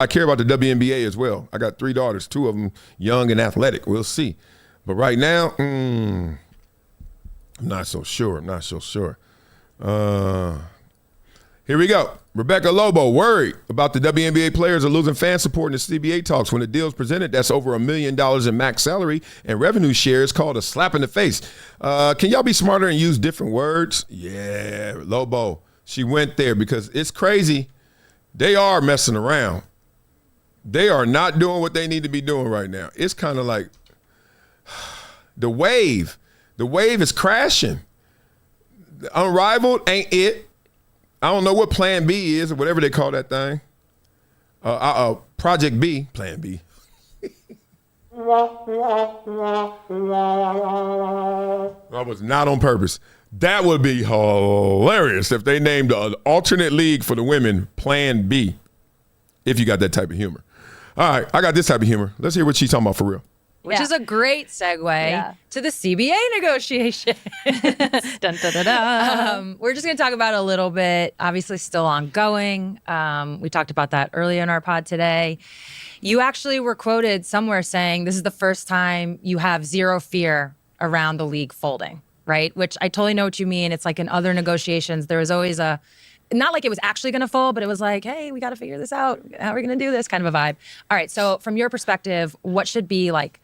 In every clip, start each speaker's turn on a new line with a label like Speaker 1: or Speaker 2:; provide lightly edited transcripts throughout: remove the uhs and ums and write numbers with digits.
Speaker 1: I care about the WNBA as well. I got 3 daughters, 2 of them young and athletic. We'll see. But right now, I'm not so sure. Here we go. Rebecca Lobo worried about the WNBA players are losing fan support in the CBA talks. When the deal's presented, that's over $1 million in max salary and revenue share is called a slap in the face. Can y'all be smarter and use different words? Yeah, Lobo. She went there because it's crazy. They are messing around. They are not doing what they need to be doing right now. It's kind of like the wave. The wave is crashing. Unrivaled ain't it. I don't know what Plan B is or whatever they call that thing. Project B, Plan B. That was not on purpose. That would be hilarious if they named an alternate league for the women Plan B, if you got that type of humor. All right, I got this type of humor. Let's hear what she's talking about for real.
Speaker 2: Which is a great segue to the CBA negotiation. Dun, dun, dun, dun. We're just going to talk about it a little bit. Obviously still ongoing. We talked about that earlier in our pod today. You actually were quoted somewhere saying this is the first time you have zero fear around the league folding, right? Which I totally know what you mean. It's like in other negotiations, there was always not like it was actually going to fold, but it was like, hey, we got to figure this out. How are we going to do this kind of a vibe? All right. So from your perspective, what should be like,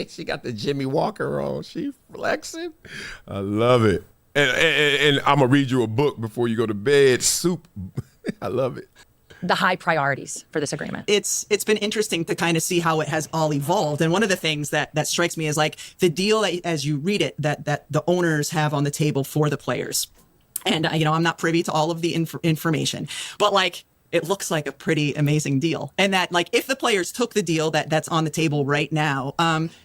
Speaker 1: she got the Jimmy Walker on. She flexing. I love it. And I'm going to read you a book before you go to bed. Soup. I love it.
Speaker 2: The high priorities for this agreement.
Speaker 3: It's been interesting to kind of see how it has all evolved. And one of the things that strikes me is like the deal that, as you read it, that the owners have on the table for the players. And, I'm not privy to all of the information, but like, it looks like a pretty amazing deal. And that, like, if the players took the deal that's on the table right now,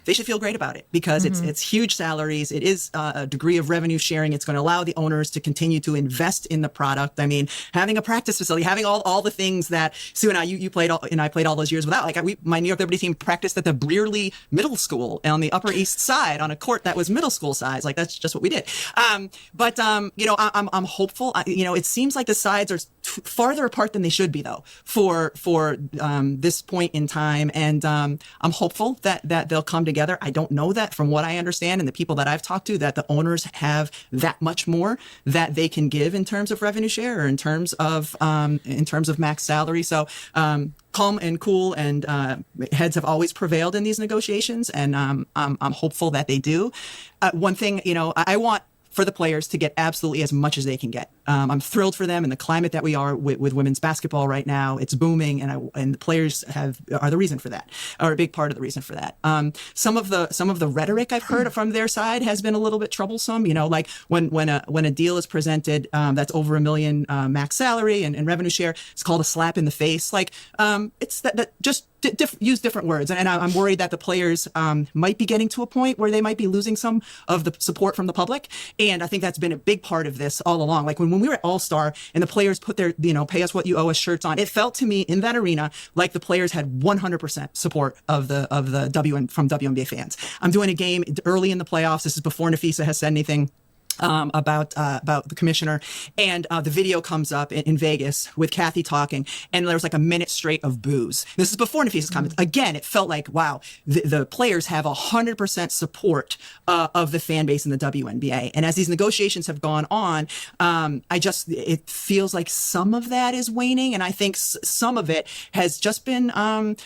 Speaker 3: they should feel great about it because it's huge salaries. It is a degree of revenue sharing. It's going to allow the owners to continue to invest in the product. I mean, having a practice facility, having all the things that Sue and I played and I played all those years without. Like, my New York Liberty team practiced at the Brearley Middle School on the Upper East Side on a court that was middle school size. Like, that's just what we did. I'm hopeful. It seems like the sides are farther apart than they should be, though, for this point in time. And I'm hopeful that they'll come together. I don't know that from what I understand and the people that I've talked to, that the owners have that much more that they can give in terms of revenue share or in terms of max salary. So calm and cool and heads have always prevailed in these negotiations. And I'm hopeful that they do. One thing, I want for the players to get absolutely as much as they can get. I'm thrilled for them and the climate that we are with women's basketball right now. It's booming, and the players are the reason for that, or a big part of the reason for that. Some of the rhetoric I've heard from their side has been a little bit troublesome. Like when a deal is presented that's over $1 million max salary and revenue share, it's called a slap in the face. Like it's that just use different words. And I'm worried that the players might be getting to a point where they might be losing some of the support from the public. And I think that's been a big part of this all along. Like when we were at All-Star and the players put their, pay us what you owe us shirts on, it felt to me in that arena like the players had 100% support of the from WNBA fans. I'm doing a game early in the playoffs. This is before Nafisa has said anything about the commissioner, and the video comes up in Vegas with Kathy talking, and there was like a minute straight of boos. This is before Nafisa's comments. Again, it felt like, wow, the players have 100% support of the fan base in the WNBA. And as these negotiations have gone on, it feels like some of that is waning, and I think some of it has just been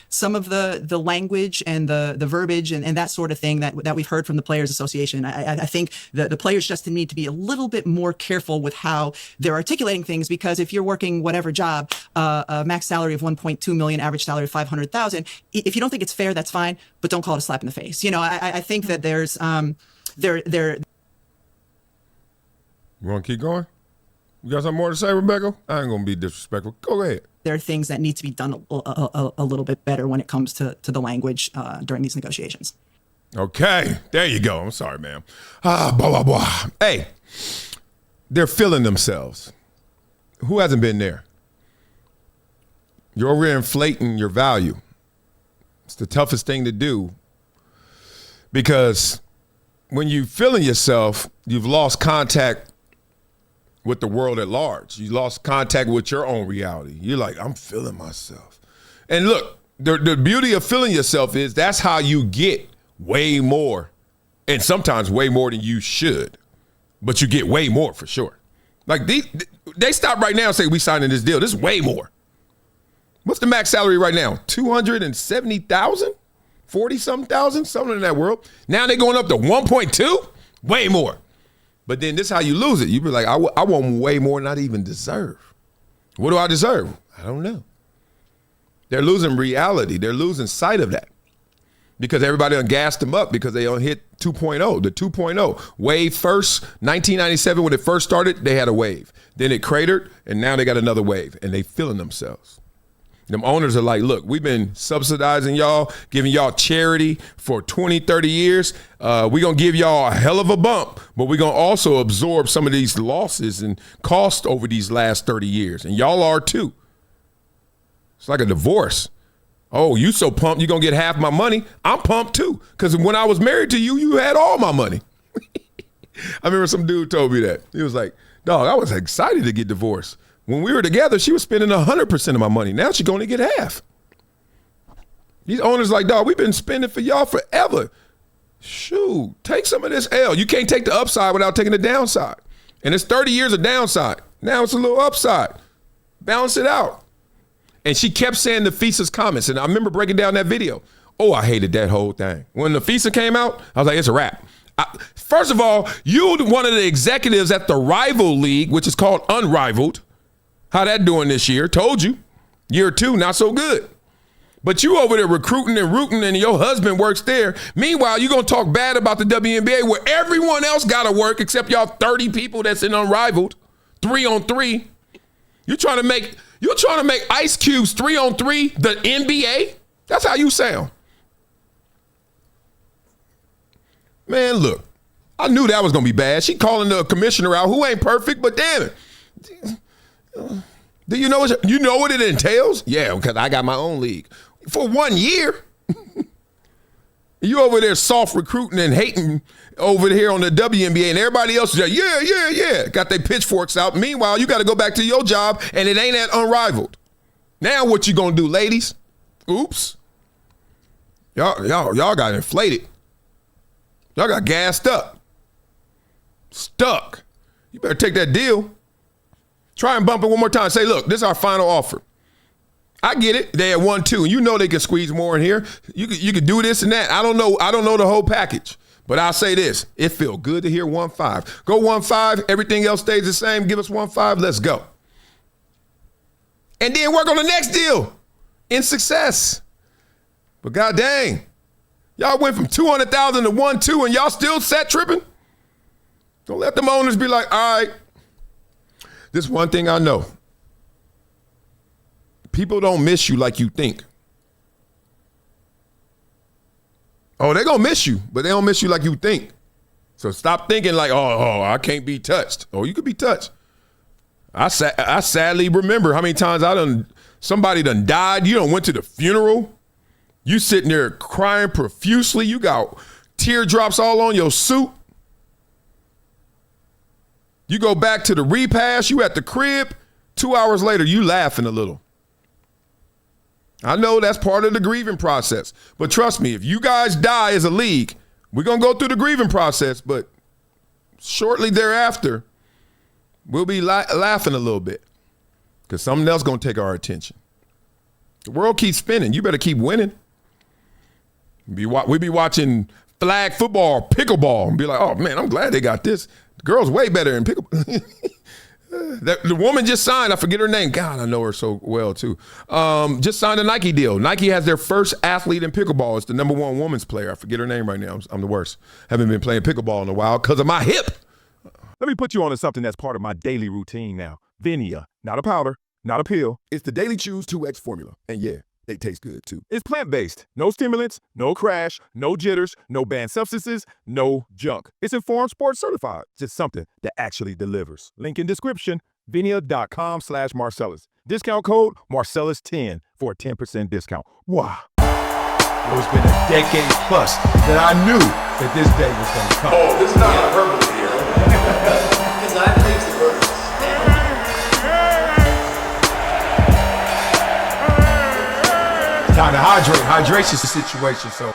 Speaker 3: some of the language and the verbiage and that sort of thing that we've heard from the Players Association. I think the players just need to be a little bit more careful with how they're articulating things, because if you're working whatever job, a max salary of 1.2 million, average salary of 500,000, if you don't think it's fair, that's fine, but don't call it a slap in the face. I think that there's there.
Speaker 1: You want to keep going? You got something more to say, Rebecca? I ain't gonna be disrespectful. Go ahead.
Speaker 3: There are things that need to be done a little bit better when it comes to the language during these negotiations.
Speaker 1: Okay, there you go. I'm sorry, ma'am. Blah, blah, blah. Hey, they're feeling themselves. Who hasn't been there? You're overinflating your value. It's the toughest thing to do, because when you're feeling yourself, you've lost contact with the world at large. You lost contact with your own reality. You're like, I'm feeling myself. And look, the beauty of feeling yourself is that's how you get way more, and sometimes way more than you should. But you get way more for sure. Like they stop right now and say, we signing this deal. This is way more. What's the max salary right now? 270,000? 40-something thousand? Something in that world. Now they're going up to 1.2? Way more. But then this is how you lose it. You be like, I want way more than I even deserve. What do I deserve? I don't know. They're losing reality. They're losing sight of that. Because everybody done gassed them up because they don't hit 2.0, the 2.0. Wave first, 1997 when it first started, they had a wave. Then it cratered, and now they got another wave, and they feeling themselves. Them owners are like, look, we've been subsidizing y'all, giving y'all charity for 20, 30 years. We're going to give y'all a hell of a bump, but we're going to also absorb some of these losses and costs over these last 30 years. And y'all are too. It's like a divorce. Oh, you so pumped you're going to get half my money? I'm pumped too, because when I was married to you, you had all my money. I remember some dude told me that. He was like, dog, I was excited to get divorced. When we were together, she was spending 100% of my money. Now she's going to get half. These owners like, dog, we've been spending for y'all forever. Shoot, take some of this L. You can't take the upside without taking the downside. And it's 30 years of downside. Now it's a little upside. Balance it out. And she kept saying Nafisa's comments. And I remember breaking down that video. Oh, I hated that whole thing. When Nafisa came out, I was like, it's a wrap. First of all, you one of the executives at the rival league, which is called Unrivaled. How that doing this year? Told you. Year 2, not so good. But you over there recruiting and rooting, and your husband works there. Meanwhile, you're going to talk bad about the WNBA where everyone else got to work except y'all 30 people that's in Unrivaled, 3-on-3. You're trying to make Ice Cube's 3-on-3 the NBA? That's how you sound. Man, look, I knew that was going to be bad. She calling the commissioner out, who ain't perfect, but damn it. Do you know what it entails? Yeah, because I got my own league. For 1 year. You over there soft recruiting and hating over here on the WNBA, and everybody else is like, yeah. Got their pitchforks out. Meanwhile, you got to go back to your job, and it ain't at Unrivaled. Now what you gonna do, ladies? Oops. Y'all got inflated. Y'all got gassed up. Stuck. You better take that deal. Try and bump it one more time. Say, look, this is our final offer. I get it. They at 1-2, and you know they can squeeze more in here. You could do this and that. I don't know the whole package, but I'll say this: it feel good to hear 1-5. Go 1-5. Everything else stays the same. Give us 1-5. Let's go. And then work on the next deal in success. But god dang, y'all went from 200,000 to 1-2, and y'all still set tripping. Don't let them owners be like, all right. This one thing I know. People don't miss you like you think. Oh, they're going to miss you, but they don't miss you like you think. So stop thinking like, oh, I can't be touched. Oh, you could be touched. I sadly remember how many times somebody done died. You done went to the funeral. You sitting there crying profusely. You got teardrops all on your suit. You go back to the repast, you at the crib, 2 hours later, you laughing a little. I know that's part of the grieving process. But trust me, if you guys die as a league, we're going to go through the grieving process, but shortly thereafter, we'll be laughing a little bit because something else going to take our attention. The world keeps spinning. You better keep winning. We be watching flag football, pickleball, and be like, oh, man, I'm glad they got this. The girl's way better in pickleball. The woman just signed, I forget her name. God, I know her so well, too. Just signed a Nike deal. Nike has their first athlete in pickleball. It's the #1 women's player. I forget her name right now. I'm the worst. Haven't been playing pickleball in a while because of my hip.
Speaker 4: Let me put you on to something that's part of my daily routine now. VINIA, not a powder, not a pill.
Speaker 5: It's the Daily Chews 2X formula. And yeah, they taste good too.
Speaker 4: It's plant-based. No stimulants, no crash, no jitters, no banned substances, no junk. It's Informed Sports certified. Just something that actually delivers. Link in description, vinia.com/Marcellus. Discount code Marcellus10 for a 10% discount. Wow. It's been a decade plus that I knew that this day was going to come.
Speaker 1: Oh, this is not hyperbole here.
Speaker 6: Because I think the birds.
Speaker 1: trying to hydrate. Hydration's the situation, so.